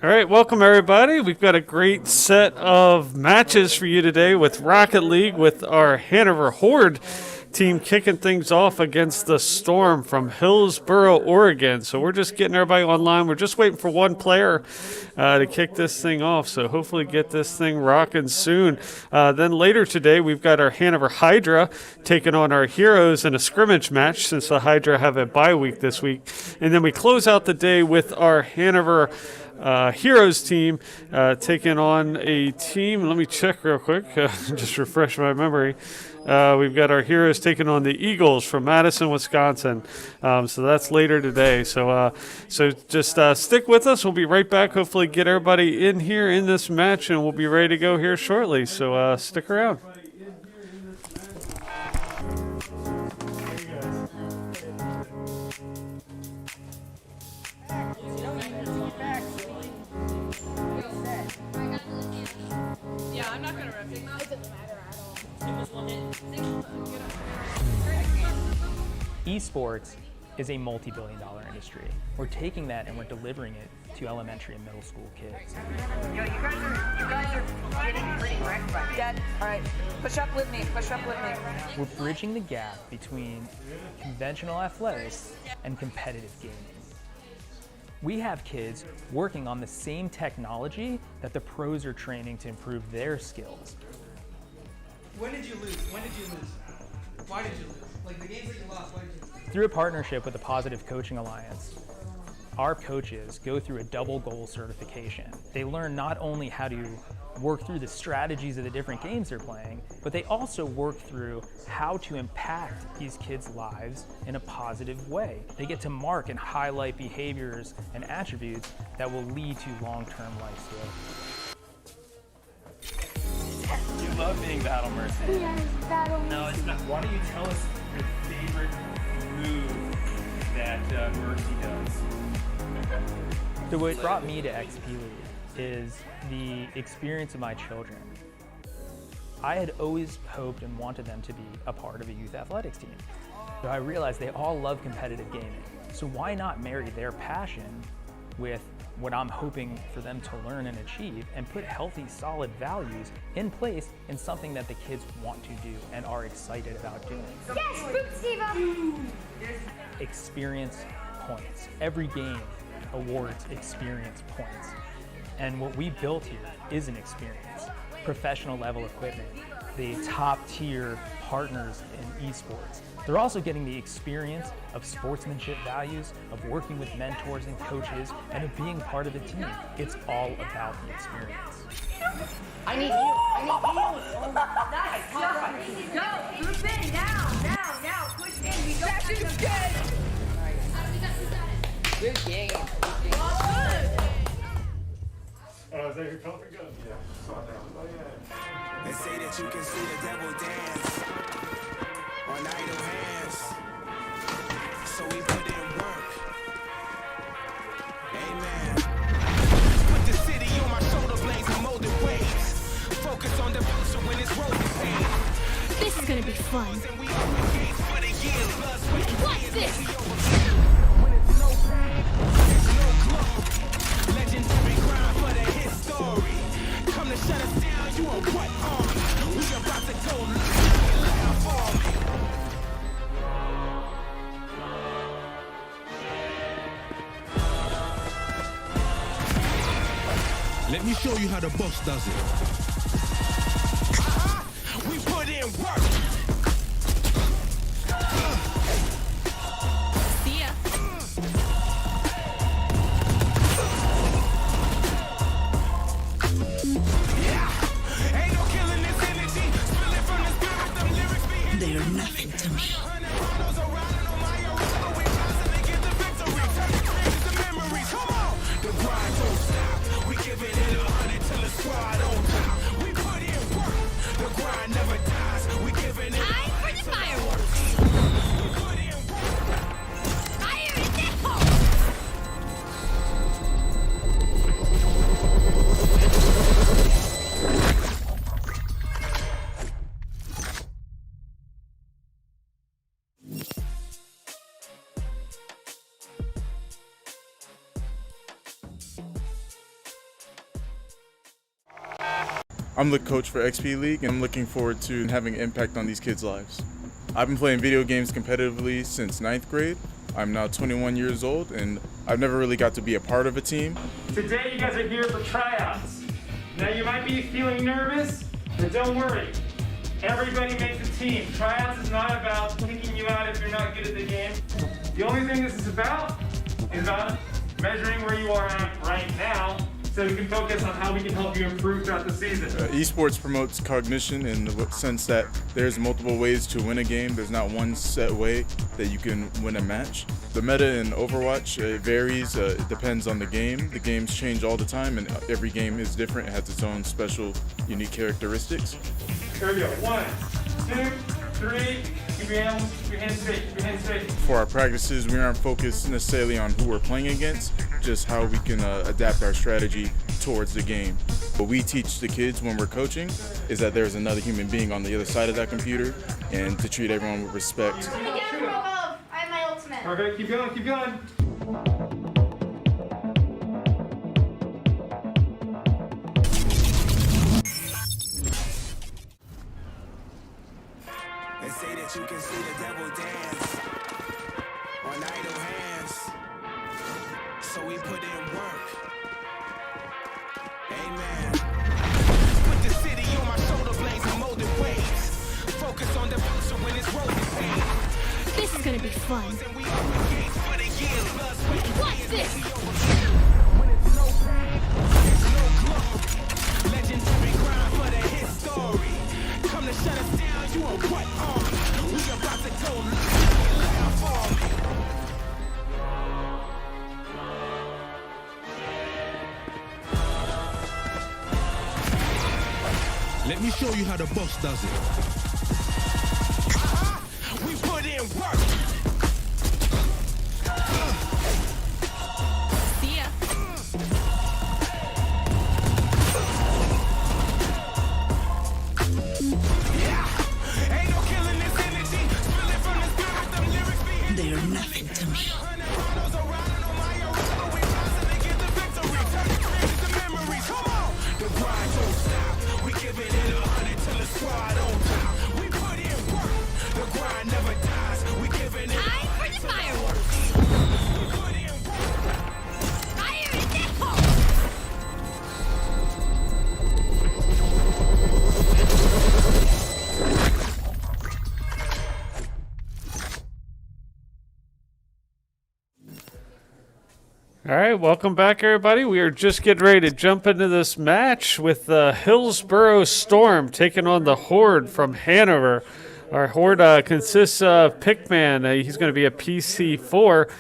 All right, welcome everybody. We've got a great set of matches for you today with Rocket League, with our Hanover Horde team kicking things off against the Storm from Hillsboro, Oregon. So we're just getting everybody online. We're just waiting for one player to kick this thing off. So hopefully get this thing rocking soon. Then later today, we've got our Hanover Hydra taking on our Heroes in a scrimmage match, since the Hydra have a bye week this week. And then we close out the day with our Hanover Heroes team taking on a team. Let me check real quick, just refresh my memory. We've got our Heroes taking on the Eagles from Madison, Wisconsin. So that's later today. So just stick with us. We'll be right back. Hopefully get everybody in here in this match, and we'll be ready to go here shortly. So stick around. Yeah, I'm not going to rep it. It doesn't matter at all. Esports is a multi-billion-dollar industry. We're taking that and we're delivering it to elementary and middle school kids. Yo, you guys are getting pretty wrecked right now. Dad, all right, push up with me. We're bridging the gap between conventional athletics and competitive gaming. We have kids working on the same technology that the pros are training to improve their skills. When did you lose? Why did you lose? Like the games that you lost, why did you lose? Through a partnership with the Positive Coaching Alliance, our coaches go through a double goal certification. They learn not only how to work through the strategies of the different games they're playing, but they also work through how to impact these kids' lives in a positive way. They get to mark and highlight behaviors and attributes that will lead to long-term life skills. You love being Battle Mercy. Yes, battle. No, it's not. Why don't you tell us your favorite move that Mercy does? So what brought me to XP League is the experience of my children. I had always hoped and wanted them to be a part of a youth athletics team. So I realized they all love competitive gaming. So why not marry their passion with what I'm hoping for them to learn and achieve, and put healthy, solid values in place in something that the kids want to do and are excited about doing. Yes, Boop Steve. Experience points. Every game awards experience points. And what we built here is an experience. Professional level equipment, the top tier partners in esports. They're also getting the experience of sportsmanship values, of working with mentors and coaches, and of being part of the team. It's all about the experience. I need you. Nice. Go. Group in. Now. Push in. We don't have to Good game. Is that your comfort gun? Yeah. They say that you can see the devil dance on idle hands. So we put in work. Amen. Put the city on my shoulder blades and molded waves. Focus on the future when it's rolling pain. This is gonna be fun. And we open gates for the years. What's this? When it's no pain, it's no glory. Legendary grind for the history. Come to shut us down, you on what arm? We about to go loud for me. Let me show you how the boss does it. We put in work. See ya. Ain't no killing this energy. Spilling from the spirit, them lyrics be hitting. They are nothing to me. Come on. The grind don't stop. We giving it 100 till the squad on top. We put in work. The grind never dies. We giving it I'm the coach for XP League, and I'm looking forward to having an impact on these kids' lives. I've been playing video games competitively since 9th grade. I'm now 21 years old, and I've never really got to be a part of a team. Today you guys are here for tryouts. Now you might be feeling nervous, but don't worry. Everybody makes a team. Tryouts is not about picking you out if you're not good at the game. The only thing this is about measuring where you are at right now, so we can focus on how we can help you improve throughout the season. Esports promotes cognition in the sense that there's multiple ways to win a game. There's not one set way that you can win a match. The meta in Overwatch, it varies. It depends on the game. The games change all the time, and every game is different. It has its own special, unique characteristics. Here we go. 1, 2, 3. Keep your hands straight. Keep your hands straight. For our practices, we aren't focused necessarily on who we're playing against, just how we can adapt our strategy towards the game. What we teach the kids when we're coaching is that there's another human being on the other side of that computer, and to treat everyone with respect. I have my ultimate. Perfect. Keep going. Keep going. They say that you can see the devil dance on idle hands. So we put in work. Amen. Put the city on my shoulder blades and molded waves. Focus on the future when it's rolling. This is gonna be fun. And we open gates for the years. What's this? When it's no pain, it's no glory. Legendary grind for the history. Come to shut us down, you on what arm? We about to go live for me. Let me show you how the boss does it. We put in work. See ya. Yeah, ain't no killing this energy. Spilling from the spirit, them lyrics be They are nothing to me. Come on, the grind don't stop. We giving it 100 till the squad on top. We put in work. The grind never dies. We giving it Time for the fireworks. we put in work. Fire in the hole. All right, welcome back, everybody. We are just getting ready to jump into this match with the Hillsboro Storm taking on the Horde from Hanover. Our Horde consists of Pickman. He's going to be a PC4.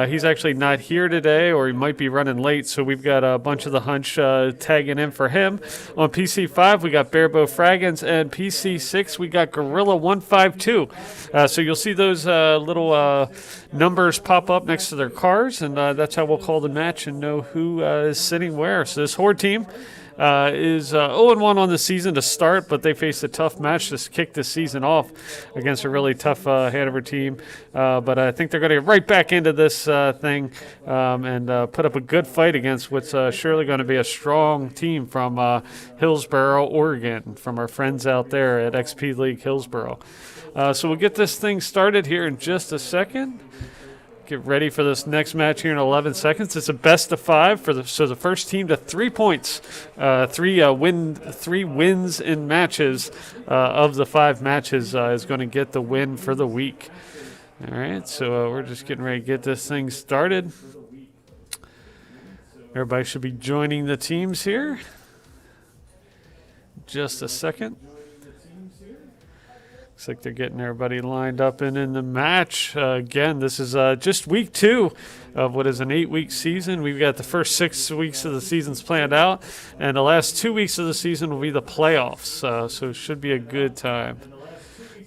He's actually not here today, or he might be running late, so we've got a bunch of the Hunch tagging in for him. On PC5, we got Barebow Fraggins, and PC6, we got Gorilla152. So you'll see those little numbers pop up next to their cars, and that's how we'll call the match and know who is sitting where. So this Horde team is 0-1 on the season to start, but they faced a tough match to kick the season off against a really tough Hanover team. But I think they're going to get right back into this thing and put up a good fight against what's surely going to be a strong team from Hillsboro, Oregon, from our friends out there at XP League Hillsboro. So we'll get this thing started here in just a second. Get ready for this next match here in 11 seconds. It's a best of 5 so the first team to 3 points, three wins in matches of the 5 matches is going to get the win for the week. All right, so we're just getting ready to get this thing started. Everybody should be joining the teams here. Just a second. Looks like they're getting everybody lined up and in the match. Again, this is just week 2 of what is an 8-week season. We've got the first 6 weeks of the seasons planned out, and the last 2 weeks of the season will be the playoffs. So it should be a good time.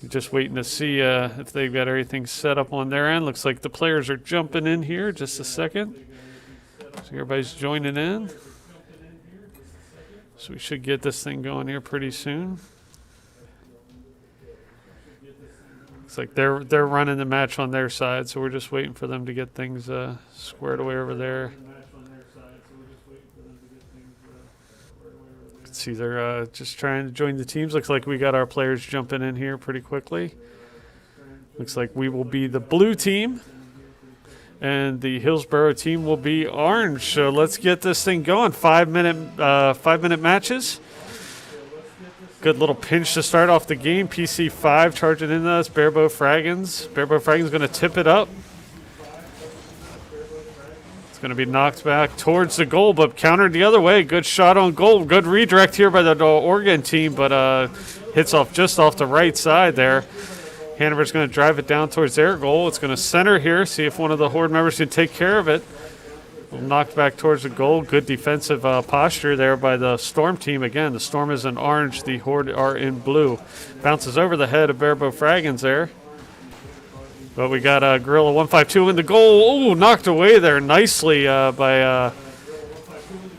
Just waiting to see if they've got everything set up on their end. Looks like the players are jumping in here. Just a second. So everybody's joining in. So we should get this thing going here pretty soon. Looks like they're running the match on their side, so we're just waiting for them to get things squared away over there. Let's see, they're just trying to join the teams. Looks like we got our players jumping in here pretty quickly. Looks like we will be the blue team, and the Hillsboro team will be orange. So let's get this thing going. 5-minute matches. Good little pinch to start off the game. PC5 charging into us. Barebow Fraggins. Barebow Fraggins going to tip it up. It's going to be knocked back towards the goal, but countered the other way. Good shot on goal. Good redirect here by the Oregon team, but hits off just off the right side there. Hanover's going to drive it down towards their goal. It's going to center here. See if one of the Horde members can take care of it. Knocked back towards the goal. Good defensive posture there by the Storm team. Again, the Storm is in orange. The Horde are in blue. Bounces over the head of Barebow Fraggins there. But we got Gorilla 152 in the goal. Ooh, knocked away there nicely by...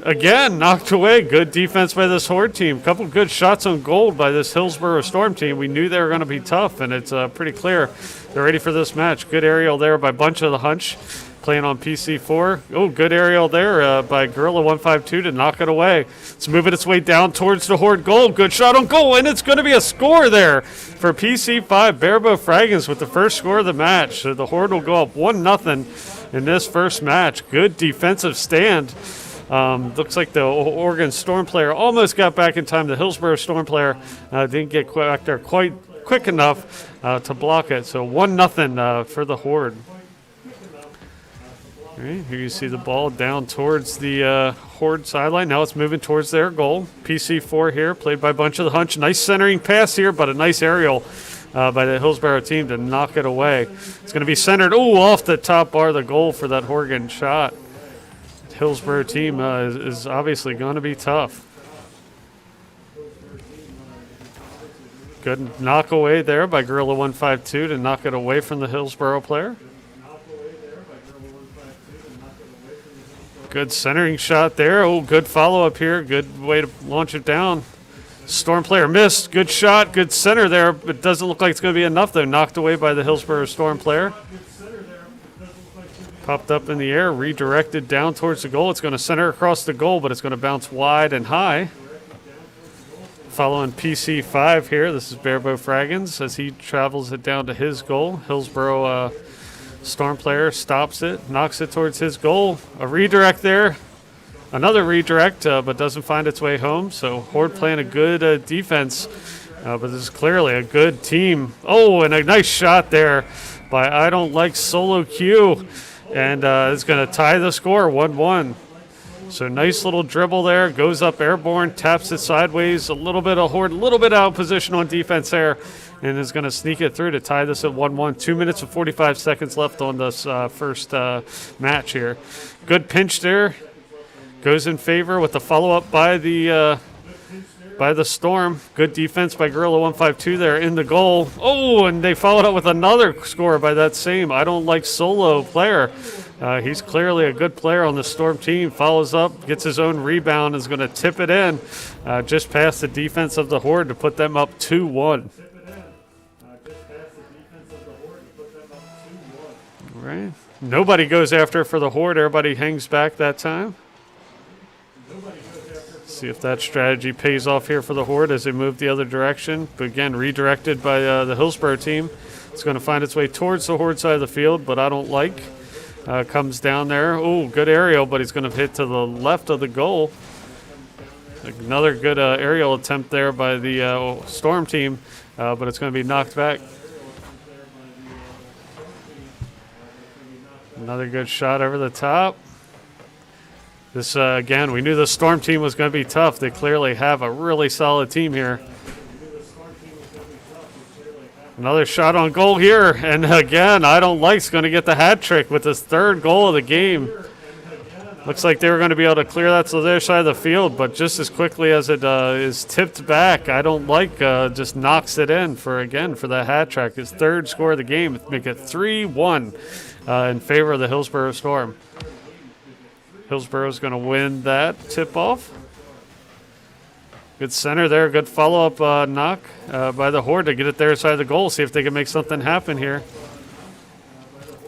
Again, knocked away. Good defense by this Horde team. Couple good shots on goal by this Hillsboro Storm team. We knew they were going to be tough, and it's pretty clear they're ready for this match. Good aerial there by Bunch of the Hunch. Playing on PC4. Oh, good aerial there by Gorilla 152 to knock it away. It's moving its way down towards the Horde goal. Good shot on goal, and it's going to be a score there for PC5. Barebow Fraggins with the first score of the match. So the Horde will go up 1-0 in this first match. Good defensive stand. Looks like the Oregon Storm player almost got back in time. The Hillsboro Storm player didn't get back there quite quick enough to block it. So 1-0 for the Horde. All right, here you see the ball down towards the Horde sideline. Now it's moving towards their goal. PC4 here, played by Bunch of the Hunch. Nice centering pass here, but a nice aerial by the Hillsboro team to knock it away. It's going to be centered, off the top bar of the goal for that Oregon shot. The Hillsboro team is obviously going to be tough. Good knock away there by Gorilla 152 to knock it away from the Hillsboro player. Good centering shot there. Oh, good follow-up here. Good way to launch it down. Storm player missed. Good shot. Good center there, but doesn't look like it's going to be enough, though. Knocked away by the Hillsboro Storm player. Popped up in the air, redirected down towards the goal. It's going to center across the goal, but it's going to bounce wide and high. Following PC5 here, this is Barebow Fraggins as he travels it down to his goal. Hillsboro Storm player stops it, knocks it towards his goal. A redirect there. Another redirect, but doesn't find its way home. So Horde playing a good defense, but this is clearly a good team. Oh, and a nice shot there by I Don't Like Solo Q. And it's going to tie the score 1-1. So nice little dribble there. Goes up airborne, taps it sideways. A little bit of Horde, a little bit out of position on defense there. And is going to sneak it through to tie this at 1-1. 2 minutes and 45 seconds left on this first match here. Good pinch there. Goes in favor with the follow-up by the Storm. Good defense by Gorilla 152 there in the goal. Oh, and they followed up with another score by that same I Don't Like Solo player. He's clearly a good player on the Storm team. Follows up, gets his own rebound, is going to tip it in just past the defense of the Horde to put them up 2-1. All right. Nobody goes after for the Horde. Everybody hangs back that time. See if that strategy pays off here for the Horde as they move the other direction. But again, redirected by the Hillsboro team. It's going to find its way towards the Horde side of the field, but I Don't Like. Comes down there. Oh, good aerial, but he's going to hit to the left of the goal. Another good aerial attempt there by the Storm team, but it's going to be knocked back. Another good shot over the top. This, again, we knew the Storm team was going to be tough. They clearly have a really solid team here. Another shot on goal here. And again, I Don't Like's going to get the hat trick with his third goal of the game. Looks like they were going to be able to clear that to their side of the field, but just as quickly as it is tipped back, I Don't Like just knocks it in for the hat trick. His third score of the game, make it 3-1 in favor of the Hillsboro Storm. Hillsboro's going to win that tip-off. Good center there. Good follow-up knock by the Horde to get it their side of the goal. See if they can make something happen here.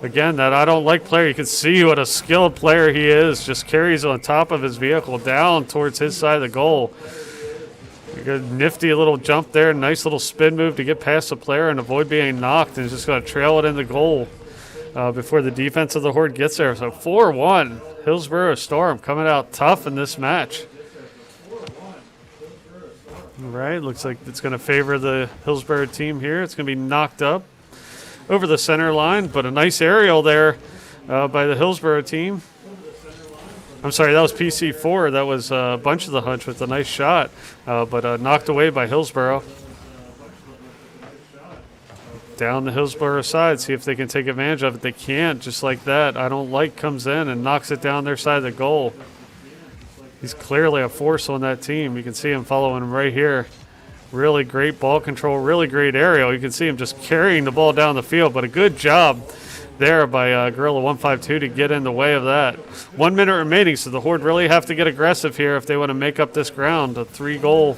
Again, that I Don't Like player, you can see what a skilled player he is. Just carries on top of his vehicle down towards his side of the goal. Good nifty little jump there. Nice little spin move to get past the player and avoid being knocked, and just going to trail it in the goal before the defense of the Horde gets there. So 4-1. Hillsboro Storm coming out tough in this match. All right, looks like it's going to favor the Hillsboro team here. It's going to be knocked up over the center line, but a nice aerial there by the Hillsboro team. I'm sorry, that was PC4. That was a bunch of the hunch with a nice shot, but knocked away by Hillsboro. Down the Hillsboro side, see if they can take advantage of it. They can't, just like that. I Don't Like comes in and knocks it down their side of the goal. He's clearly a force on that team. You can see him following him right here. Really great ball control, really great aerial. You can see him just carrying the ball down the field, but a good job there by Gorilla 152 to get in the way of that. 1 minute remaining, so the Horde really have to get aggressive here if they want to make up this ground. A 3-goal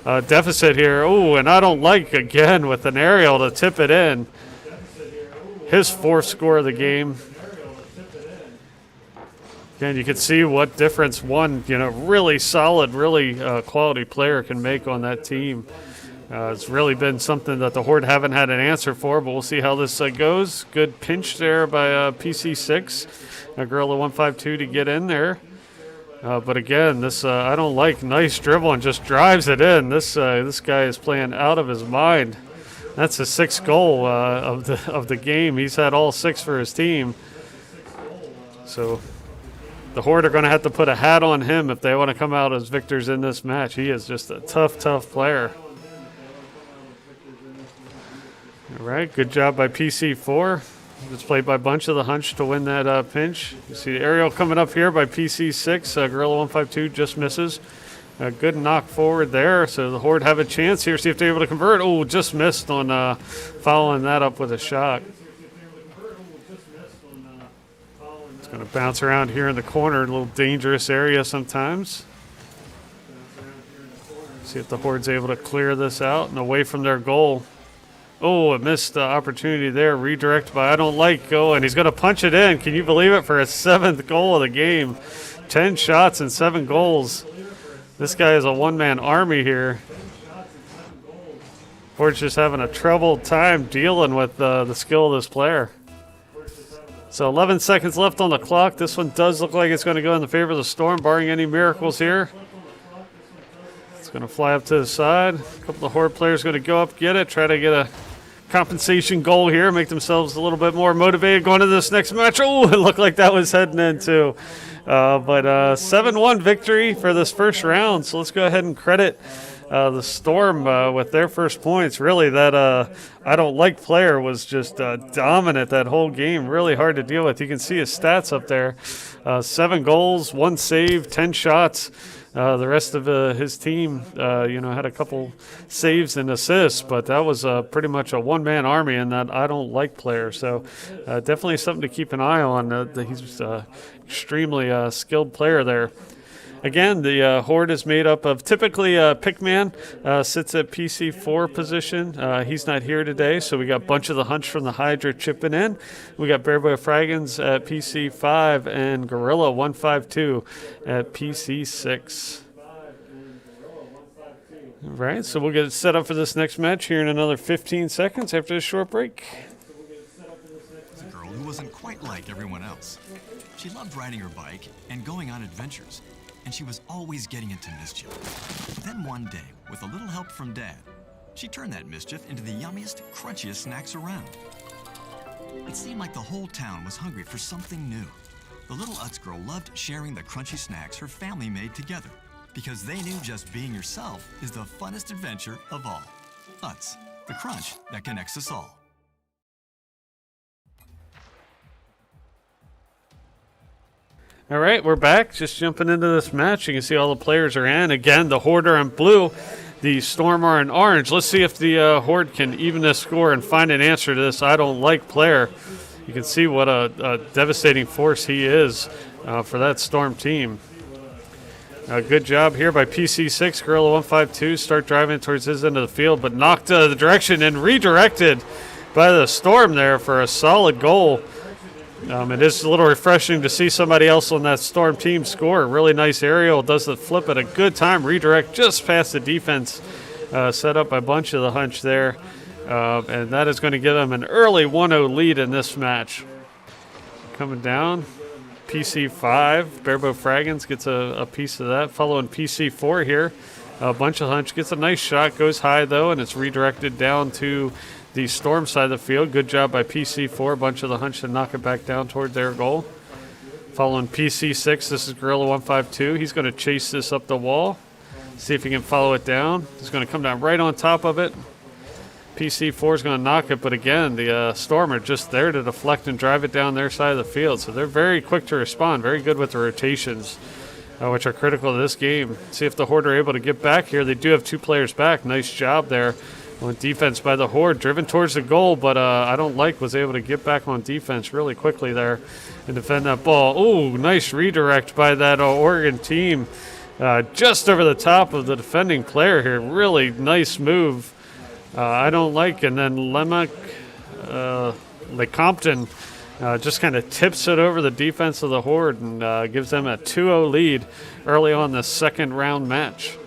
deficit here. Oh, and I Don't Like again with an aerial to tip it in. His 4th score of the game. Again, you can see what difference one, really solid, really quality player can make on that team. It's really been something that the Horde haven't had an answer for, but we'll see how this goes. Good pinch there by PC6. Gorilla 152 to get in there. But again, this I Don't Like, nice dribble and just drives it in. This guy is playing out of his mind. That's the 6th goal of the game. He's had all 6 for his team. So the Horde are going to have to put a hat on him if they want to come out as victors in this match. He is just a tough, tough player. All right, good job by PC4. It's played by Bunch of the Hunch to win that pinch. You see the aerial coming up here by PC6. Gorilla 152 just misses. A good knock forward there. So the Horde have a chance here. See if they're able to convert. Oh, just missed on following that up with a shot. It's going to bounce around here in the corner. A little dangerous area sometimes. See if the Horde's able to clear this out and away from their goal. Oh, a missed opportunity there. Redirect by I Don't Like. And he's going to punch it in. Can you believe it? For his 7th goal of the game. 10 shots and 7 goals. This guy is a one-man army here. Horde's just having a troubled time dealing with the skill of this player. So 11 seconds left on the clock. This one does look like it's going to go in the favor of the Storm, barring any miracles here. It's going to fly up to the side. A couple of Horde players going to go up, get it, try to get a compensation goal here, make themselves a little bit more motivated going into this next match. Oh, it looked like that was heading in too. But 7-1 victory for this first round. So let's go ahead and credit the Storm with their first points. Really, that I Don't Like player was just dominant that whole game. Really hard to deal with. You can see his stats up there. 7 goals, 1 save, 10 shots. The rest of his team, had a couple saves and assists, but that was pretty much a one-man army in that I Don't Like player. So definitely something to keep an eye on. He's an extremely skilled player there. Again, the Horde is made up of typically Pickman sits at PC4 position. He's not here today, so we got Bunch of the Hunch from the Hydra chipping in. We got Bearboy Fraggins at PC5 and Gorilla 152 at PC6. All right, so we'll get it set up for this next match here in another 15 seconds after this short break. It's a girl who wasn't quite like everyone else. She loved riding her bike and going on adventures. And she was always getting into mischief. Then one day, with a little help from Dad, she turned that mischief into the yummiest, crunchiest snacks around. It seemed like the whole town was hungry for something new. The little Utz girl loved sharing the crunchy snacks her family made together, because they knew just being yourself is the funnest adventure of all. Utz, the crunch that connects us all. All right, we're back. Just jumping into this match. You can see all the players are in. Again, the Horde are in blue. The Storm are in orange. Let's see if the Horde can even this score and find an answer to this I Don't Like player. You can see what a devastating force he is for that Storm team. Good job here by PC6. Gorilla 152 start driving towards his end of the field, but knocked the direction and redirected by the Storm there for a solid goal. It is a little refreshing to see somebody else on that Storm team score. Really nice aerial. Does the flip at a good time. Redirect just past the defense. Set up by a bunch of the hunch there. And that is going to give them an early 1-0 lead in this match. Coming down. PC5. Barebow Fraggins gets a piece of that. Following PC4 here. A bunch of hunch. Gets a nice shot. Goes high, though, and it's redirected down to the Storm side of the field. Good job by PC4. A bunch of the hunch to knock it back down toward their goal. Following PC6, this is Gorilla 152. He's going to chase this up the wall. See if he can follow it down. He's going to come down right on top of it. PC4 is going to knock it, but again, the Storm are just there to deflect and drive it down their side of the field. So they're very quick to respond. Very good with the rotations, which are critical to this game. See if the Horde are able to get back here. They do have 2 players back. Nice job there. On defense by the Horde, driven towards the goal, but I don't like was able to get back on defense really quickly there and defend that ball. Ooh, nice redirect by that Oregon team. Just over the top of the defending player here. Really nice move. I don't like, and then Lecompton just kind of tips it over the defense of the Horde and gives them a 2-0 lead early on the second round match.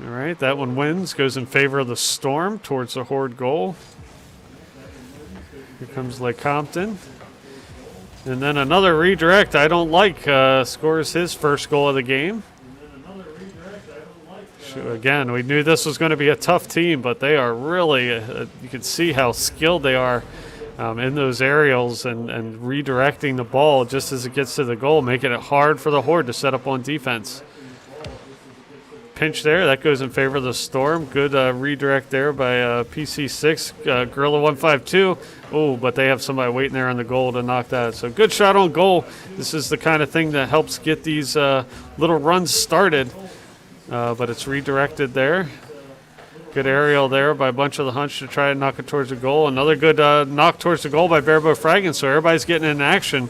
All right, that one wins, goes in favor of the Storm towards the Horde goal. Here comes Lecompton. And then another redirect I don't like, scores his first goal of the game. Again, we knew this was going to be a tough team, but they are really, you can see how skilled they are in those aerials and redirecting the ball just as it gets to the goal, making it hard for the Horde to set up on defense. Pinch there, that goes in favor of the Storm. Good redirect there by PC6, Gorilla 152. Oh, but they have somebody waiting there on the goal to knock that. So good shot on goal. This is the kind of thing that helps get these little runs started. But it's redirected there. Good aerial there by a bunch of the hunch to try and knock it towards the goal. Another good knock towards the goal by Barebow Fraggins. So everybody's getting in action,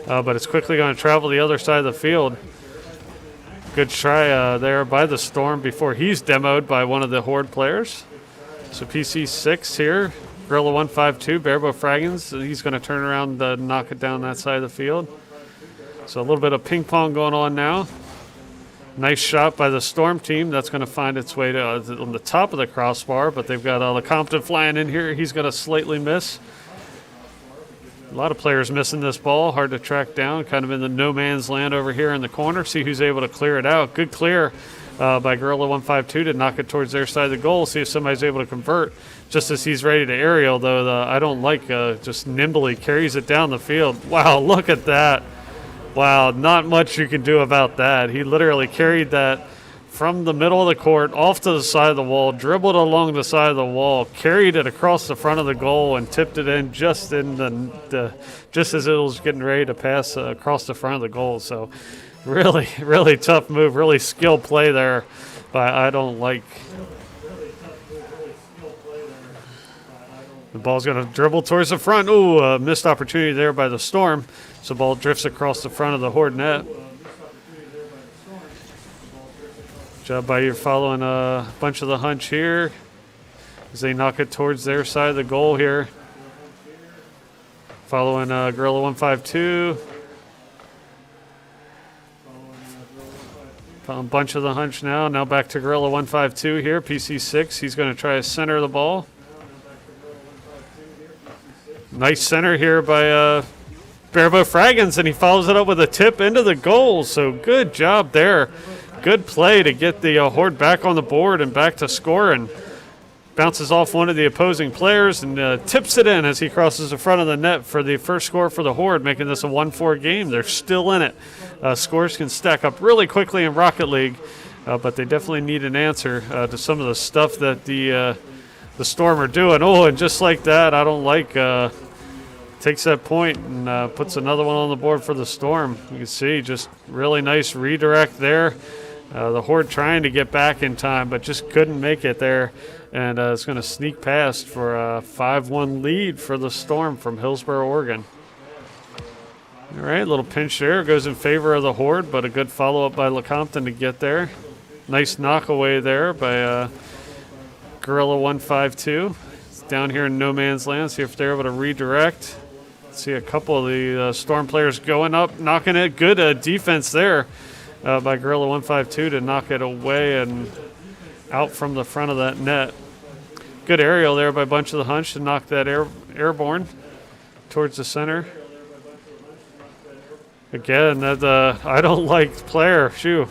but it's quickly going to travel the other side of the field. Good try there by the Storm before he's demoed by one of the Horde players. So PC6 here, Gorilla 152, Barebow Fraggins. He's going to turn around and knock it down that side of the field. So a little bit of ping pong going on now. Nice shot by the Storm team. That's going to find its way to on the top of the crossbar, but they've got Lecompton flying in here. He's going to slightly miss. A lot of players missing this ball. Hard to track down. Kind of in the no man's land over here in the corner. See who's able to clear it out. Good clear by Gorilla 152 to knock it towards their side of the goal. See if somebody's able to convert just as he's ready to aerial, though. I don't like just nimbly carries it down the field. Wow, look at that. Wow, not much you can do about that. He literally carried that from the middle of the court off to the side of the wall, dribbled along the side of the wall, carried it across the front of the goal, and tipped it in just in just as it was getting ready to pass across the front of the goal. So really, really tough move, really skilled play there, but I don't like. The ball's going to dribble towards the front. Ooh, missed opportunity there by the Storm. So ball drifts across the front of the Horde net. Job by you following a bunch of the hunch here as they knock it towards their side of the goal here. Following Gorilla 152. A bunch of the hunch now. Now back to Gorilla 152 here. PC6. He's going to try to center the ball. Nice center here by Barebow Fraggins, and he follows it up with a tip into the goal. So good job there. Good play to get the Horde back on the board and back to scoring. Bounces off one of the opposing players and tips it in as he crosses the front of the net for the first score for the Horde, making this a 1-4 game. They're still in it. Scores can stack up really quickly in Rocket League, but they definitely need an answer to some of the stuff that the Storm are doing. Oh, and just like that, I don't like... takes that point and puts another one on the board for the Storm. You can see just really nice redirect there. The Horde trying to get back in time, but just couldn't make it there. And it's going to sneak past for a 5-1 lead for the Storm from Hillsboro, Oregon. All right, little pinch there. Goes in favor of the Horde, but a good follow-up by Lecompton to get there. Nice knockaway there by Gorilla 152. It's down here in no man's land. See if they're able to redirect. See a couple of the Storm players going up, knocking it. Good defense there by Gorilla 152 to knock it away and out from the front of that net. Good aerial there by Bunch of the Hunch to knock that airborne towards the center. Again, that I don't like player. Shoo.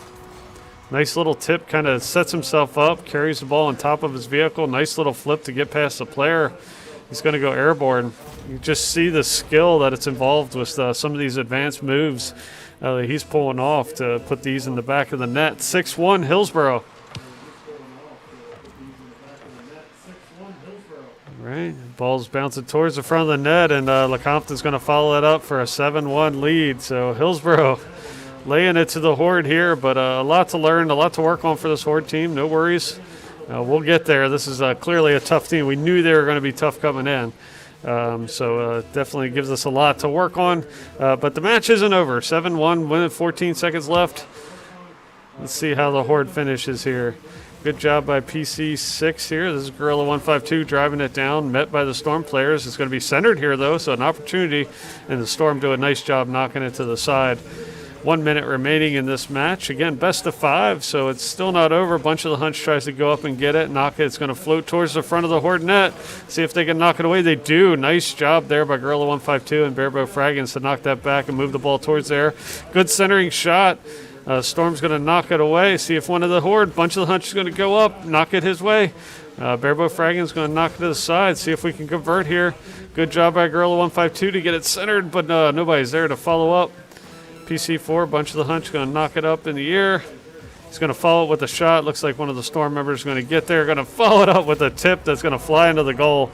Nice little tip, kind of sets himself up, carries the ball on top of his vehicle. Nice little flip to get past the player. He's going to go airborne. You just see the skill that it's involved with some of these advanced moves he's pulling off to put these in the back of the net. 6-1 Hillsboro. Right, ball's bouncing towards the front of the net, and LeCompton's going to follow it up for a 7-1 lead. So Hillsboro laying it to the Horde here, but a lot to learn, a lot to work on for this Horde team. No worries. We'll get there. This is clearly a tough team. We knew they were going to be tough coming in. So definitely gives us a lot to work on. But the match isn't over. 7-1, win 14 seconds left. Let's see how the Horde finishes here. Good job by PC6 here. This is Gorilla 152 driving it down, met by the Storm players. It's going to be centered here, though, so an opportunity. And the Storm do a nice job knocking it to the side. 1 minute remaining in this match. Again, best of 5, so it's still not over. A bunch of the Hunch tries to go up and get it, knock it. It's going to float towards the front of the Horde net. See if they can knock it away. They do. Nice job there by Gorilla 152 and Barebow Fraggins to knock that back and move the ball towards there. Good centering shot. Storm's going to knock it away. See if one of the Horde, bunch of the Hunch is going to go up, knock it his way. Barebow Fraggins going to knock it to the side. See if we can convert here. Good job by Gorilla 152 to get it centered, but nobody's there to follow up. PC4, bunch of the Hunch going to knock it up in the air. He's going to follow it with a shot. Looks like one of the Storm members is going to get there. Going to follow it up with a tip that's going to fly into the goal.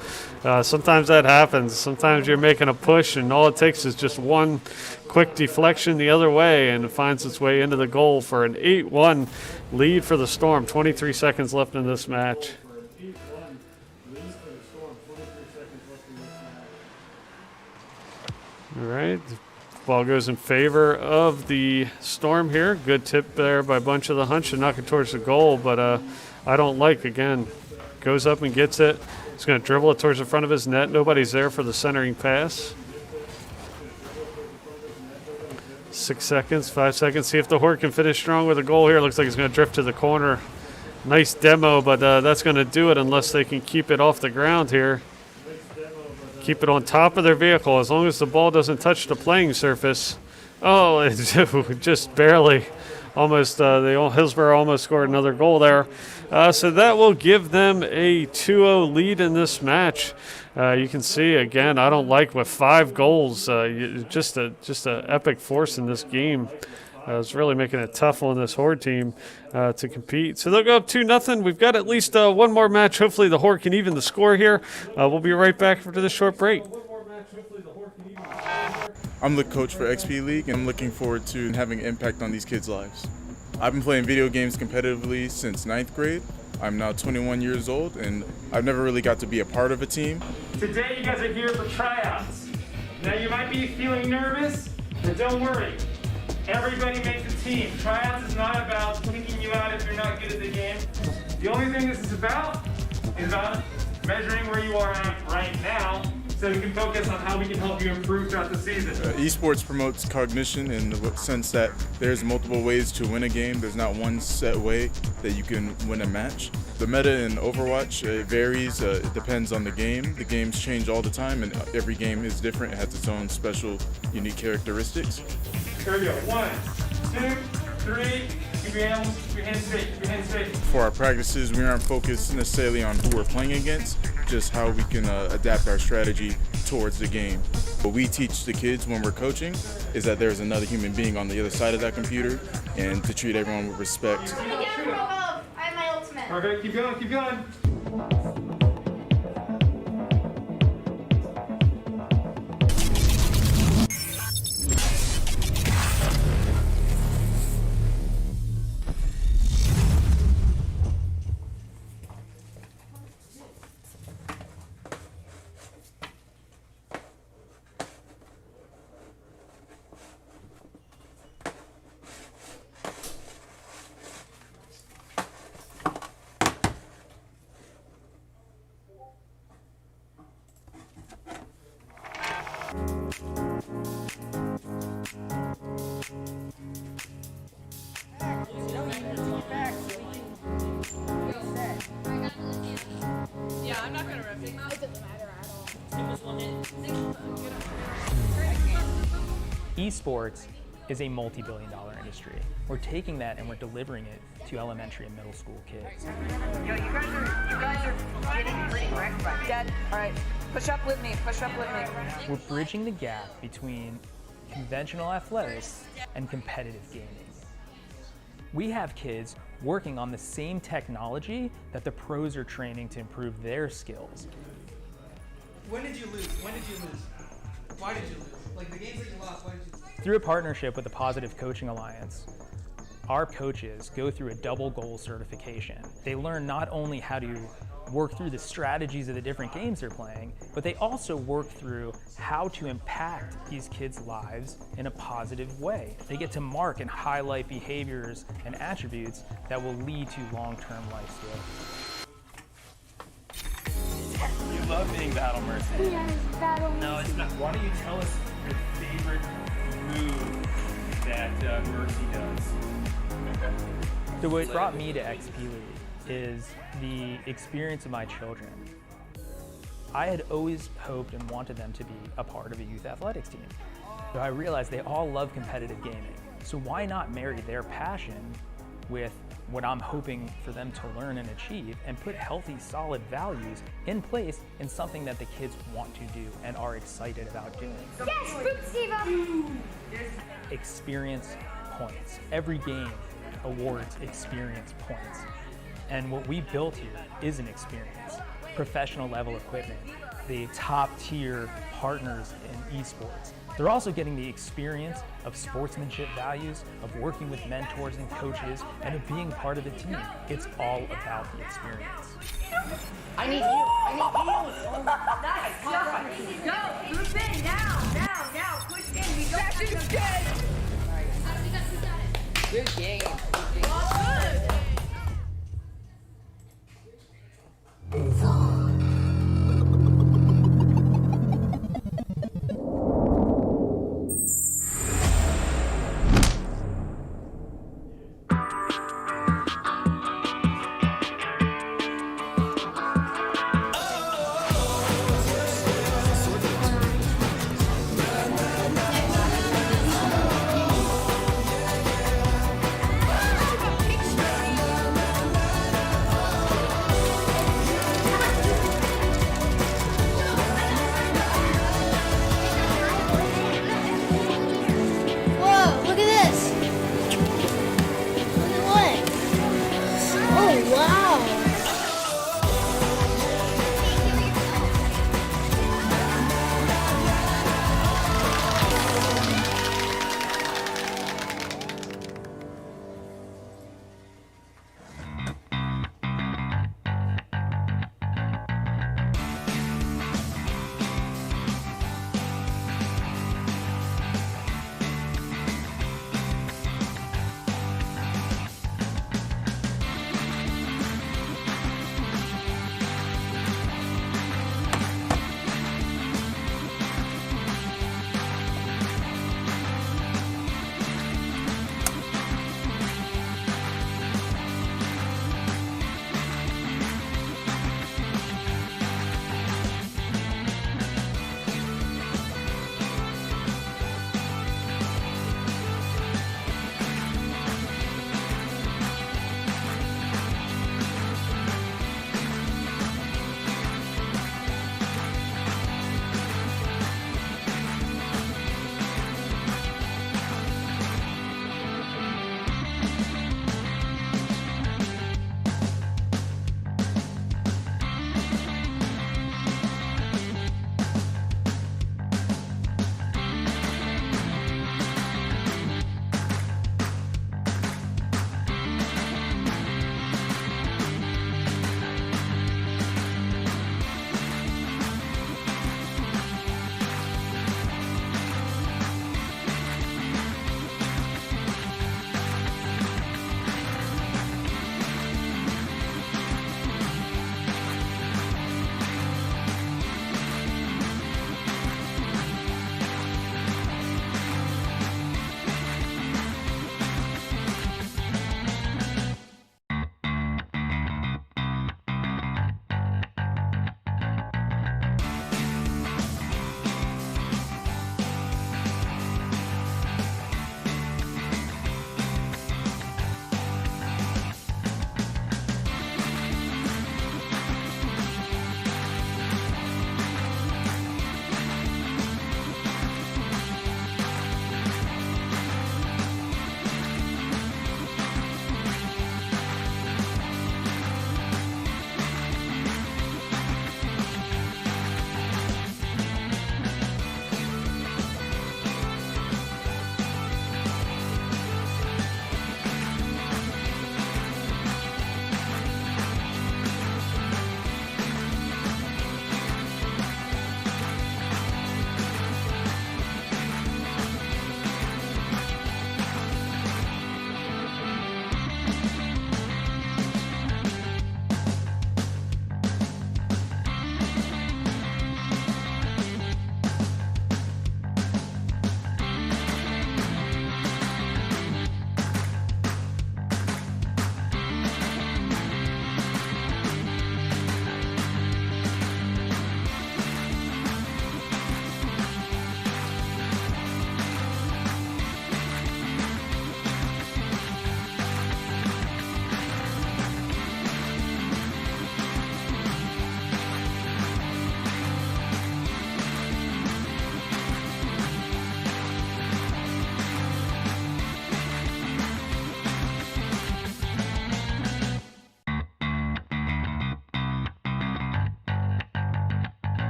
Sometimes that happens. Sometimes you're making a push, and all it takes is just one quick deflection the other way, and it finds its way into the goal for an 8-1 lead for the Storm. 23 seconds left in this match. All right. Ball goes in favor of the Storm here. Good tip there by Bunch of the Hunch to knock it towards the goal, but I don't like, again, goes up and gets it. He's going to dribble it towards the front of his net. Nobody's there for the centering pass. 6 seconds, 5 seconds. See if the Horde can finish strong with a goal here. Looks like it's going to drift to the corner. Nice demo, but that's going to do it unless they can keep it off the ground here. Keep it on top of their vehicle as long as the ball doesn't touch the playing surface. Oh, it's just barely. Almost, Hillsboro almost scored another goal there. So that will give them a 2-0 lead in this match. You can see, again, I don't like with 5 goals. Just a epic force in this game. It's really making it tough on this Horde team to compete. So they'll go up 2-0. We've got at least one more match. Hopefully the Horde can even the score here. We'll be right back after this short break. I'm the coach for XP League, and I'm looking forward to having an impact on these kids' lives. I've been playing video games competitively since 9th grade. I'm now 21 years old, and I've never really got to be a part of a team. Today you guys are here for tryouts. Now you might be feeling nervous, but don't worry. Everybody makes a team. Tryouts is not about kicking you out if you're not good at the game. The only thing this is about measuring where you are at right now, so we can focus on how we can help you improve throughout the season. Esports promotes cognition in the sense that there's multiple ways to win a game. There's not one set way that you can win a match. The meta in Overwatch varies. It depends on the game. The games change all the time, and every game is different. It has its own special, unique characteristics. Here we go. 1, 2, 3. Keep your hands straight. Keep your hands straight. For our practices, we aren't focused necessarily on who we're playing against, just how we can adapt our strategy towards the game. What we teach the kids when we're coaching is that there's another human being on the other side of that computer, and to treat everyone with respect. I have my ultimate. Okay, keep going, keep going. Esports is a multi-billion-dollar industry. We're taking that and we're delivering it to elementary and middle school kids. Yo, you guys are getting pretty wrecked right now. Dad, all right, push up with me, push up with me. We're bridging the gap between conventional athletics and competitive gaming. We have kids working on the same technology that the pros are training to improve their skills. When did you lose? When did you lose? Why did you lose? Like the games that you lost, why did you lose? Through a partnership with the Positive Coaching Alliance, our coaches go through a double goal certification. They learn not only how to work through the strategies of the different games they're playing, but they also work through how to impact these kids' lives in a positive way. They get to mark and highlight behaviors and attributes that will lead to long-term life skills. You love being Battle Mercy. Yes, Battle Mercy. No, it's not. Why don't you tell us your favorite move that Mercy does? So what brought me to XP League is the experience of my children. I had always hoped and wanted them to be a part of a youth athletics team. So I realized they all love competitive gaming. So why not marry their passion with what I'm hoping for them to learn and achieve and put healthy, solid values in place in something that the kids want to do and are excited about doing. Yes, Fruit Siva! Experience points. Every game awards experience points. And what we built here is an experience. Professional level equipment, the top tier partners in esports. They're also getting the experience of sportsmanship values, of working with mentors and coaches, and of being part of a team. It's all about the experience. I need you. I need you. Nice. Go. Group in. Now. Push in. We don't have to dead. Good game. Good.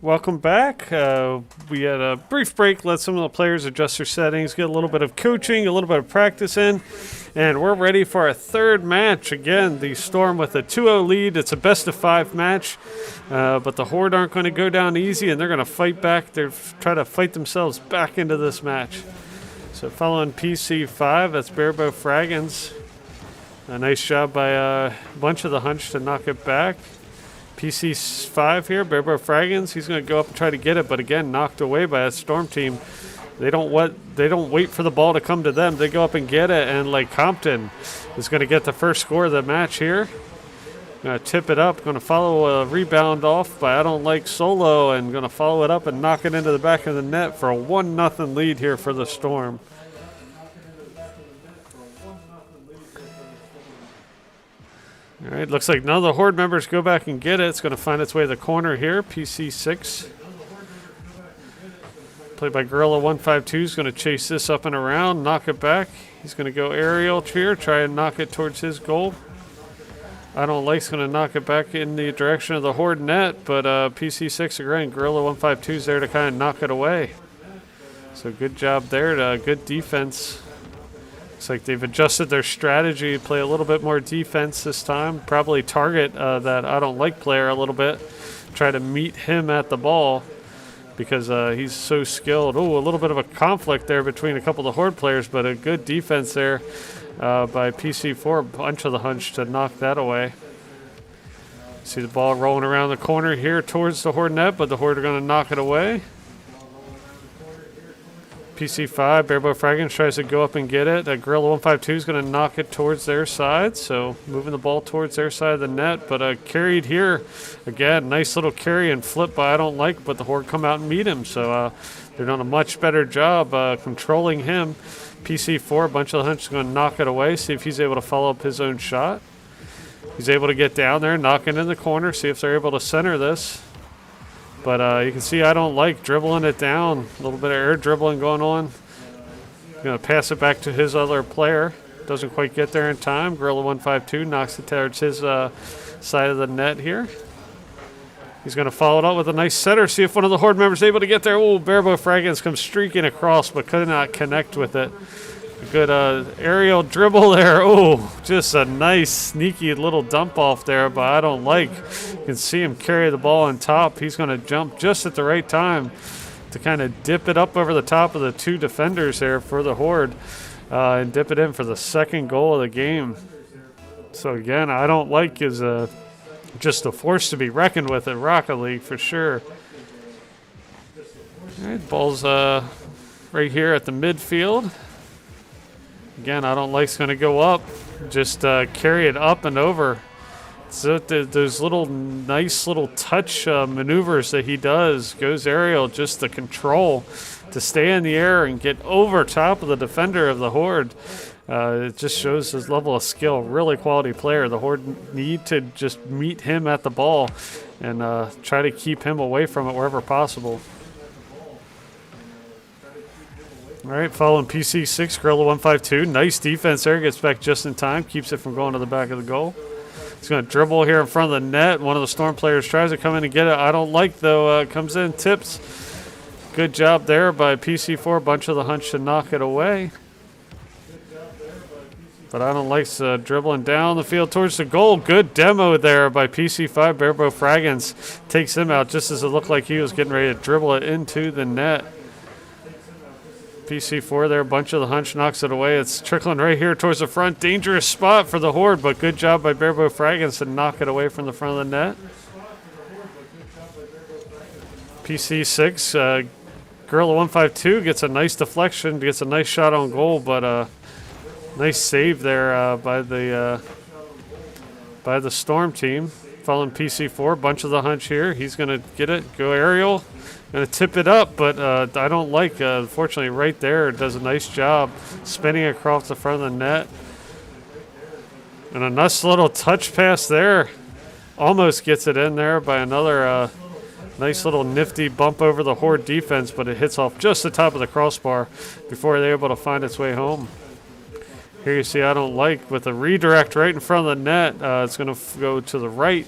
Welcome back. We had a brief break, let some of the players adjust their settings, get a little bit of coaching, a little bit of practice in, and we're ready for our third match. Again, the Storm with a 2-0 lead. It's a best-of-5 match, but the Horde aren't going to go down easy, and they're going to fight back. They're trying to fight themselves back into this match. So following PC5, that's Barebow Fraggins. A nice job by a bunch of the Hunch to knock it back. PC5 here, Barebow Fraggins. He's going to go up and try to get it, but again, knocked away by a Storm team. They don't wait for the ball to come to them. They go up and get it, and Lake Compton is going to get the first score of the match here. Going to tip it up. Going to follow a rebound off by I Don't Like Solo, and going to follow it up and knock it into the back of the net for a 1-0 lead here for the Storm. All right, looks like none of the Horde members go back and get it. It's going to find its way to the corner here. PC6. Played by Gorilla 152 is going to chase this up and around, knock it back. He's going to go aerial cheer, try and knock it towards his goal. I Don't Like's going to knock it back in the direction of the Horde net, but PC6 again, Gorilla 152 is there to kind of knock it away. So good job there, good defense. Looks like they've adjusted their strategy, play a little bit more defense this time. Probably target that I Don't Like player a little bit. Try to meet him at the ball because he's so skilled. Oh, a little bit of a conflict there between a couple of the Horde players, but a good defense there by PC4, a bunch of the Hunch to knock that away. See the ball rolling around the corner here towards the Horde net, but the Horde are going to knock it away. PC5, Barebow Fraggins tries to go up and get it. Gorilla 152 is going to knock it towards their side, so moving the ball towards their side of the net, but carried here. Again, nice little carry and flip by I Don't Like, but the Horde come out and meet him, so they're doing a much better job controlling him. PC4, a bunch of the Hunch is going to knock it away, see if he's able to follow up his own shot. He's able to get down there, knock it in the corner, see if they're able to center this. But you can see I Don't Like dribbling it down. A little bit of air dribbling going on. Going to pass it back to his other player. Doesn't quite get there in time. Gorilla 152 knocks it towards his side of the net here. He's going to follow it up with a nice setter. See if one of the Horde members is able to get there. Oh, Barebow Fraggins comes streaking across but could not connect with it. A good aerial dribble there. Oh, just a nice sneaky little dump off there, but I Don't Like. You can see him carry the ball on top. He's going to jump just at the right time to kind of dip it up over the top of the two defenders there for the Horde and dip it in for the second goal of the game. So again, I Don't Like is just a force to be reckoned with at Rocket League for sure. All right, ball's right here at the midfield. Again, I Don't Like's going to go up, just carry it up and over. So those little nice little touch maneuvers that he does, goes aerial just to control, to stay in the air and get over top of the defender of the Horde. It just shows his level of skill. Really quality player. The Horde need to just meet him at the ball and try to keep him away from it wherever possible. All right, following PC6, Gorilla 152. Nice defense there. Gets back just in time. Keeps it from going to the back of the goal. He's going to dribble here in front of the net. One of the Storm players tries to come in and get it. I Don't Like, though, comes in, tips. Good job there by PC4. A bunch of the Hunch to knock it away. But I Don't Like's dribbling down the field towards the goal. Good demo there by PC5. Barebow Fraggins takes him out just as it looked like he was getting ready to dribble it into the net. PC4 there, a bunch of the Hunch knocks it away. It's trickling right here towards the front. Dangerous spot for the Horde, but good job by Barebow Fraggins to knock it away from the front of the net. PC6, Gorilla 152 gets a nice deflection, gets a nice shot on goal, but nice save there by the Storm team. Following PC4, bunch of the Hunch here. He's going to get it, go aerial. Going to tip it up, but I Don't Like, unfortunately, right there, does a nice job spinning across the front of the net. And a nice little touch pass there. Almost gets it in there by another nice little nifty bump over the Horde defense, but it hits off just the top of the crossbar before they're able to find its way home. Here you see I Don't Like with a redirect right in front of the net. It's going to go to the right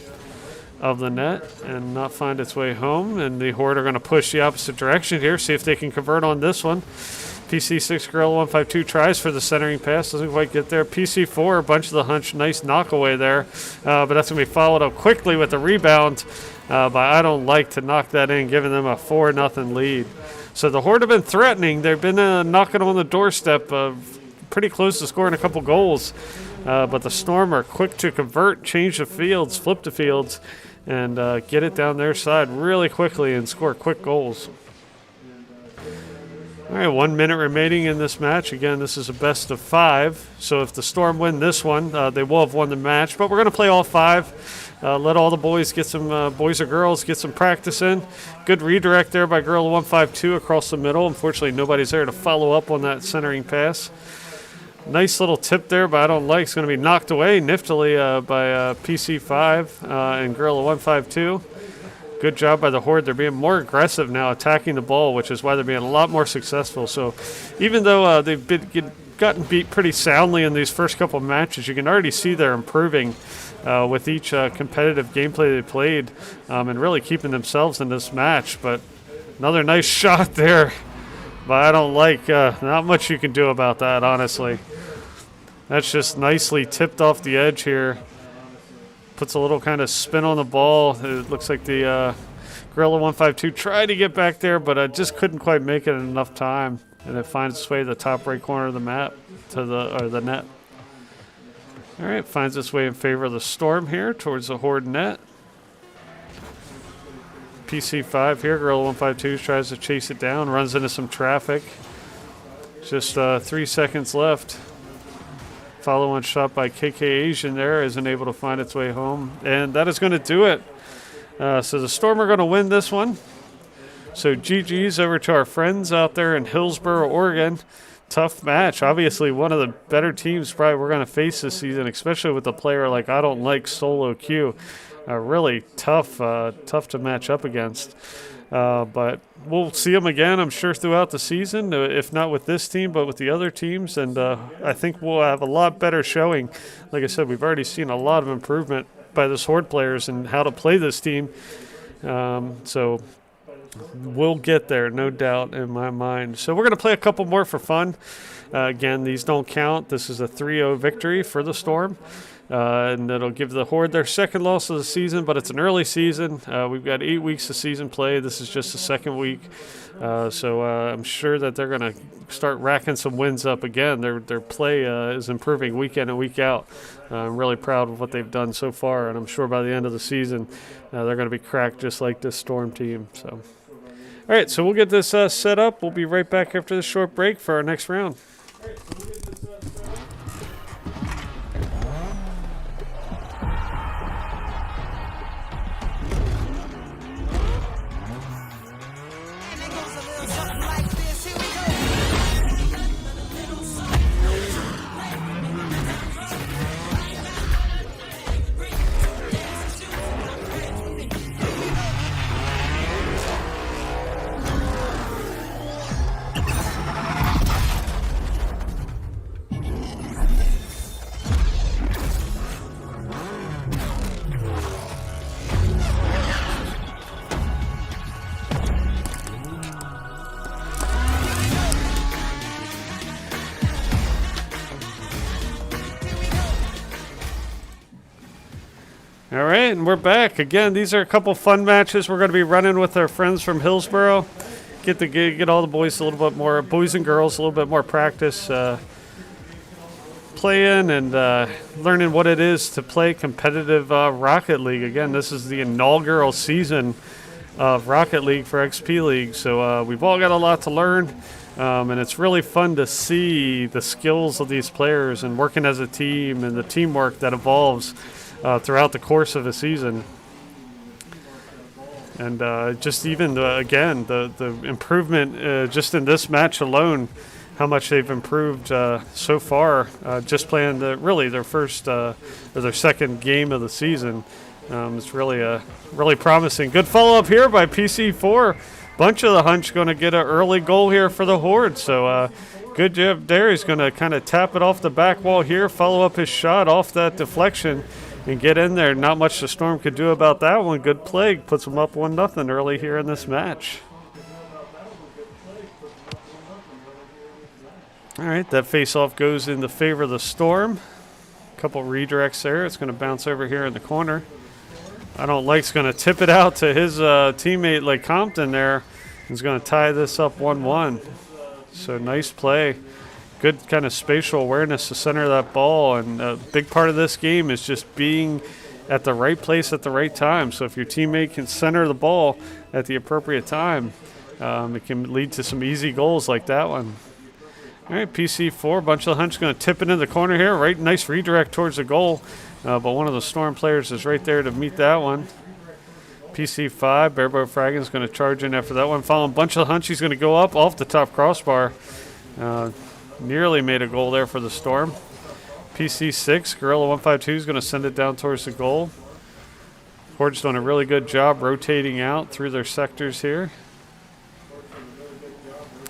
of the net and not find its way home. And the Horde are going to push the opposite direction here, see if they can convert on this one. PC6 Gorilla 152 tries for the centering pass, doesn't quite get there. PC4, a bunch of the hunch, nice knockaway there, but that's going to be followed up quickly with the rebound by I Don't Like to knock that in, giving them a 4-0 lead. So the Horde have been threatening. They've been knocking on the doorstep, pretty close to scoring a couple goals, but the Storm are quick to convert, change the fields, flip the fields, and get it down their side really quickly and score quick goals. All right, 1 minute remaining in this match. Again, this is a best of 5. So if the Storm win this one, they will have won the match. But we're going to play all 5. Let all the boys get some, boys or girls, get some practice in. Good redirect there by Gorilla 152 across the middle. Unfortunately, nobody's there to follow up on that centering pass. Nice little tip there by I Don't Like. It's going to be knocked away niftily by PC5 and Gorilla 152. Good job by the Horde. They're being more aggressive now, attacking the ball, which is why they're being a lot more successful. So even though they've gotten beat pretty soundly in these first couple of matches, you can already see they're improving with each competitive gameplay they played and really keeping themselves in this match. But another nice shot there by I Don't Like. Not much you can do about that, honestly. That's just nicely tipped off the edge here. Puts a little kind of spin on the ball. It looks like the Gorilla 152 tried to get back there, but just couldn't quite make it in enough time. And it finds its way to the top right corner of the map, to the net. All right, finds its way in favor of the Storm here towards the Horde net. PC5 here, Gorilla 152 tries to chase it down, runs into some traffic. Just 3 seconds left. Follow-on shot by KK Asian there isn't able to find its way home. And that is going to do it. So the Storm are going to win this one. So GG's over to our friends out there in Hillsboro, Oregon. Tough match. Obviously one of the better teams probably we're going to face this season, especially with a player like I Don't Like Solo Q. Really tough to match up against. But we'll see them again, I'm sure, throughout the season, if not with this team, but with the other teams. And I think we'll have a lot better showing. Like I said, we've already seen a lot of improvement by the Horde players and how to play this team. So we'll get there, no doubt in my mind. So we're going to play a couple more for fun. Again, these don't count. This is a 3-0 victory for the Storm. And it'll give the Horde their second loss of the season, but it's an early season. We've got 8 weeks of season play. This is just the second week. So I'm sure that they're going to start racking some wins up again. Their play is improving week in and week out. I'm really proud of what they've done so far, and I'm sure by the end of the season they're going to be cracked just like this Storm team. So, all right, so we'll get this set up. We'll be right back after this short break for our next round. All right, and we're back. Again, these are a couple fun matches we're going to be running with our friends from Hillsboro. Get all the boys a little bit more, boys and girls, a little bit more practice playing and learning what it is to play competitive Rocket League. Again, this is the inaugural season of Rocket League for XP League, so we've all got a lot to learn. And it's really fun to see the skills of these players and working as a team and the teamwork that evolves throughout the course of a season. And just even, the improvement just in this match alone, how much they've improved so far, just playing their first or their second game of the season. It's really promising. Good follow-up here by PC4. Bunch of the hunch going to get an early goal here for the Horde. So good job there. He's going to kind of tap it off the back wall here, follow up his shot off that deflection, and get in there. Not much the Storm could do about that one. Good play. Puts them up 1-0 early here in this match. All right, that face-off goes in the favor of the Storm. Couple redirects there. It's going to bounce over here in the corner. I don't like. It's going to tip it out to his teammate like Compton there. He's going to tie this up 1-1. So nice play. Good kind of spatial awareness to center that ball. And a big part of this game is just being at the right place at the right time. So if your teammate can center the ball at the appropriate time, it can lead to some easy goals like that one. All right, PC4, bunch of the Hunt's going to tip it in the corner here. Right, nice redirect towards the goal. But one of the Storm players is right there to meet that one. PC5, Barebow Fragan's going to charge in after that one. Following bunch of the Hunt, he's going to go up off the top crossbar. Nearly made a goal there for the Storm. PC6, Gorilla 152 is going to send it down towards the goal. Horde's doing a really good job rotating out through their sectors here.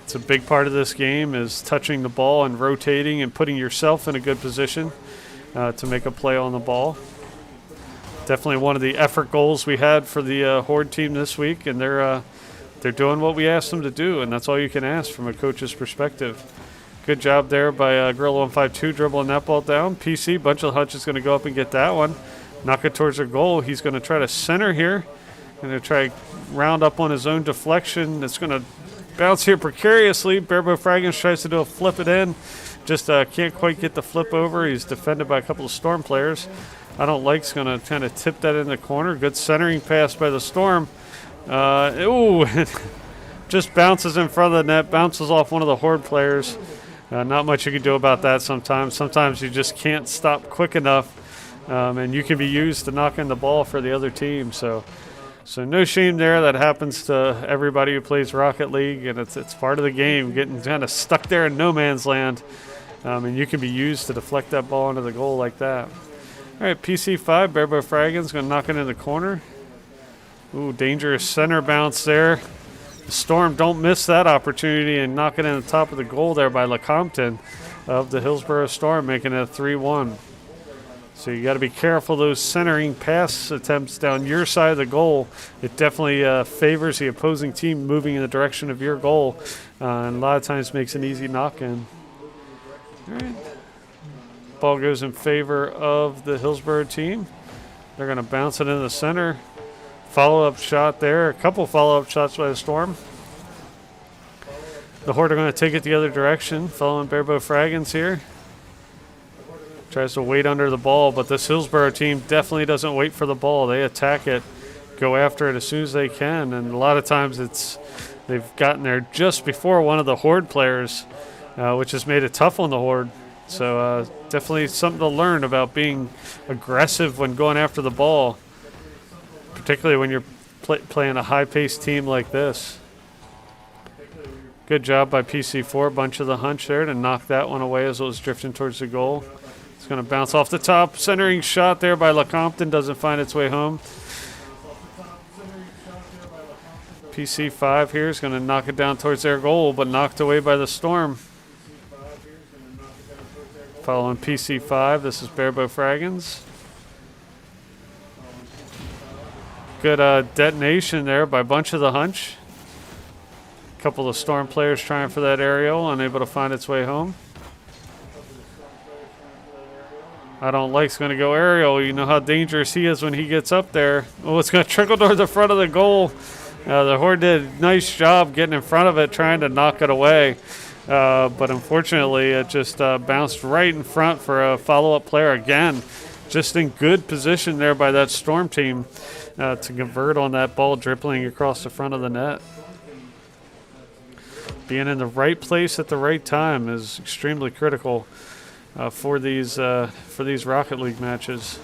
It's a big part of this game is touching the ball and rotating and putting yourself in a good position to make a play on the ball. Definitely one of the effort goals we had for the Horde team this week, and they're doing what we asked them to do, and that's all you can ask from a coach's perspective. Good job there by Gorilla 152 dribbling that ball down. PC, bunch of the Hutch is going to go up and get that one. Knock it towards their goal. He's going to try to center here. Going to try round up on his own deflection. It's going to bounce here precariously. Barebow Fragrance tries to do a flip it in. Just can't quite get the flip over. He's defended by a couple of Storm players. I don't like. He's going to kind of tip that in the corner. Good centering pass by the Storm. Just bounces in front of the net. Bounces off one of the Horde players. Not much you can do about that sometimes. Sometimes you just can't stop quick enough. And you can be used to knock in the ball for the other team. So no shame there. That happens to everybody who plays Rocket League, and it's part of the game, getting kind of stuck there in no man's land. And you can be used to deflect that ball into the goal like that. All right, PC5, Barebow Fragan's going to knock it in the corner. Ooh, dangerous center bounce there. The Storm don't miss that opportunity and knock it in the top of the goal there by LeCompton of the Hillsboro Storm, making it a 3-1. So you got to be careful those centering pass attempts down your side of the goal. It definitely favors the opposing team moving in the direction of your goal, and a lot of times makes an easy knock-in. All right. Ball goes in favor of the Hillsboro team. They're going to bounce it in the center. Follow-up shot there. A couple follow-up shots by the Storm. The Horde are going to take it the other direction, following Barebow Fraggins here. Tries to wait under the ball, but this Hillsboro team definitely doesn't wait for the ball. They attack it, go after it as soon as they can, and a lot of times they've gotten there just before one of the Horde players, which has made it tough on the Horde. So definitely something to learn about being aggressive when going after the ball, particularly when you're playing a high-paced team like this. Good job by PC4, bunch of the hunch there to knock that one away as it was drifting towards the goal. It's going to bounce off the top. Centering shot there by LeCompton doesn't find its way home. PC5 here is going to knock it down towards their goal, but knocked away by the Storm. Following PC5, this is Barebow Fraggins. Good detonation there by bunch of the hunch. A couple of Storm players trying for that aerial, unable to find its way home. I don't like it's going to go aerial. You know how dangerous he is when he gets up there. Oh, it's going to trickle towards the front of the goal. The Horde did a nice job getting in front of it, trying to knock it away. But unfortunately, it just bounced right in front for a follow-up player again. Just in good position there by that Storm team to convert on that ball dribbling across the front of the net. Being in the right place at the right time is extremely critical for these Rocket League matches.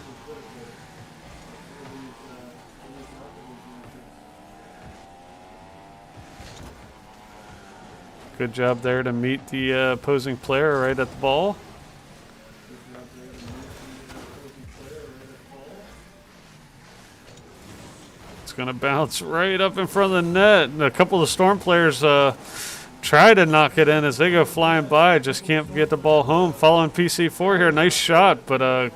Good job there to meet the opposing player right at the ball. It's going to bounce right up in front of the net. And a couple of Storm players try to knock it in as they go flying by. Just can't get the ball home. Following PC4 here. Nice shot, but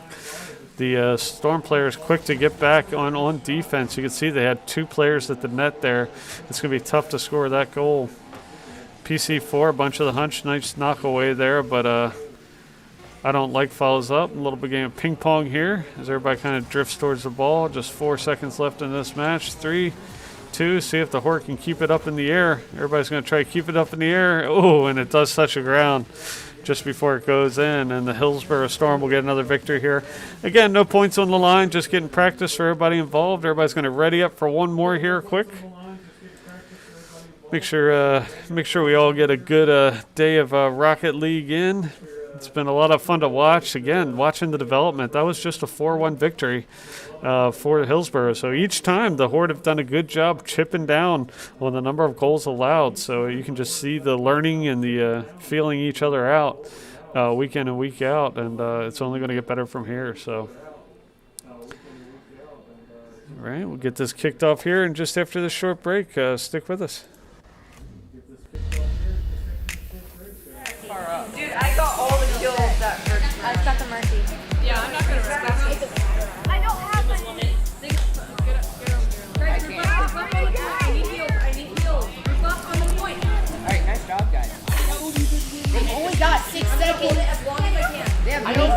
the the Storm players quick to get back on defense. You can see they had 2 players at the net there. It's going to be tough to score that goal. PC4, a bunch of the hunch, nice knock away there, but I don't like follows up. A little bit game of ping pong here as everybody kind of drifts towards the ball. Just 4 seconds left in this match. 3, 2, see if the Horde can keep it up in the air. Everybody's going to try to keep it up in the air. Oh, and it does touch the ground just before it goes in, and the Hillsboro Storm will get another victory here. Again, no points on the line, just getting practice for everybody involved. Everybody's going to ready up for one more here quick. Make sure we all get a good day of Rocket League in. It's been a lot of fun to watch. Again, watching the development. That was just a 4-1 victory for Hillsboro. So each time the Horde have done a good job chipping down on the number of goals allowed. So you can just see the learning and the feeling each other out week in and week out. And it's only going to get better from here. So, all right, we'll get this kicked off here. And just after this short break, stick with us. Dude, I got all the kills that first. I've got the mercy. Yeah, I'm not gonna rip. I don't have my. Get up here. Guys, rip up on the point. I need heals. I need heals. Rip up on the point. Alright, nice job, guys. They only got 6 seconds. As long as I can. They have no 6.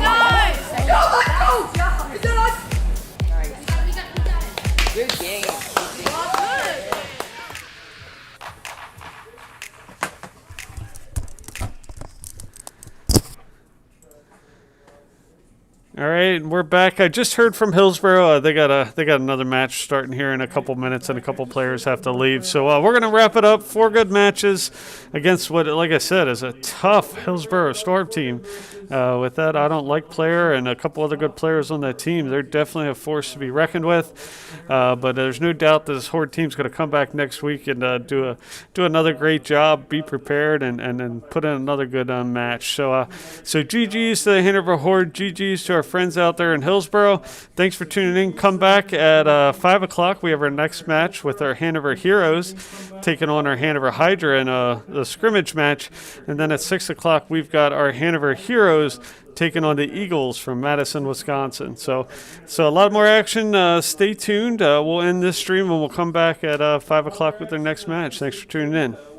Nice! Go, let's go! Is that us? Nice. Good game. All right, we're back. I just heard from Hillsboro. They got another match starting here in a couple minutes, and a couple players have to leave. So we're going to wrap it up. 4 good matches against what, like I said, is a tough Hillsboro Storm team. With that, I don't like player and a couple other good players on that team. They're definitely a force to be reckoned with. But there's no doubt that this Horde team's going to come back next week and do another great job. Be prepared and put in another good match. So GGs to the Hanover Horde. GGs to our friends out there in Hillsboro. Thanks for tuning in. Come back at 5 o'clock. We have our next match with our Hanover Heroes taking on our Hanover Hydra in the scrimmage match. And then at 6 o'clock, we've got our Hanover Heroes taking on the Eagles from Madison, Wisconsin. So a lot more action. Stay tuned. We'll end this stream and we'll come back at 5 o'clock with our next match. Thanks for tuning in.